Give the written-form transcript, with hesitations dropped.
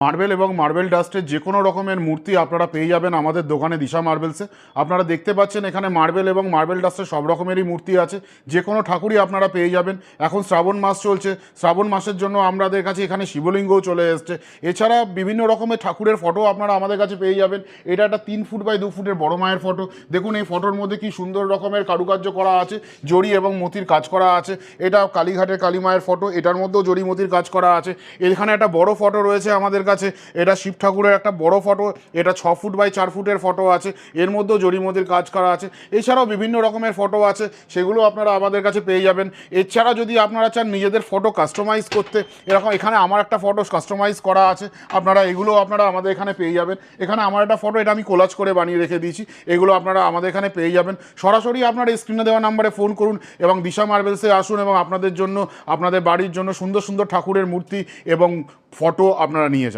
Marble এবং marble ডাস্টের যে কোনো রকমের মূর্তি আপনারা পেয়ে যাবেন আমাদের দোকানে দিশা মার্বেলসে। আপনারা দেখতে পাচ্ছেন এখানে মার্বেল এবং মার্বেল ডাস্টের সব রকমেরই মূর্তি আছে, যে কোনো ঠাকুরই আপনারা পেয়ে যাবেন। এখন শ্রাবণ মাস চলছে, শ্রাবণ মাসের জন্য আমাদের কাছে এখানে শিবলিঙ্গও চলে এসছে। এছাড়া বিভিন্ন রকমের ঠাকুরের ফটো আপনারা আমাদের কাছে পেয়ে যাবেন। এটা একটা 3 ফুট বাই 2 ফুটের বড় মায়ের ফটো। দেখুন এই ফটোর মধ্যে কি সুন্দর রকমের কারুকার্য করা আছে, জড়ি এবং মতির কাজ করা আছে। এটা কালীঘাটের কালী মায়ের ফটো, এটার মধ্যেও জড়ি মতির কাজ করা আছে। এখানে একটা বড় ফটো রয়েছে আমাদের কাছে, এটা শিব ঠাকুরের একটা বড় ফটো, এটা 6 ফুট বাই 4 ফুটের ফটো আছে, এর মধ্যেও জড়িমতির কাজ করা আছে। এছাড়াও বিভিন্ন রকমের ফটো আছে, সেগুলো আপনারা আমাদের কাছে পেয়ে যাবেন। এছাড়া যদি আপনারা চান নিজেদের ফটো কাস্টমাইজ করতে, এরকম এখানে আমার একটা ফটো কাস্টমাইজ করা আছে, আপনারা এগুলো আপনারা আমাদের এখানে পেয়ে যাবেন। এখানে আমার একটা ফটো, এটা আমি কোলাজ করে বানিয়ে রেখে দিয়েছি, এগুলো আপনারা আমাদের এখানে পেয়ে যাবেন। সরাসরি আপনারা স্ক্রিনে দেওয়া নাম্বারে ফোন করুন এবং দিশা মার্বেলসে আসুন এবং আপনাদের জন্য, আপনাদের বাড়ির জন্য সুন্দর সুন্দর ঠাকুরের মূর্তি এবং ফটো আপনারা নিয়ে যান।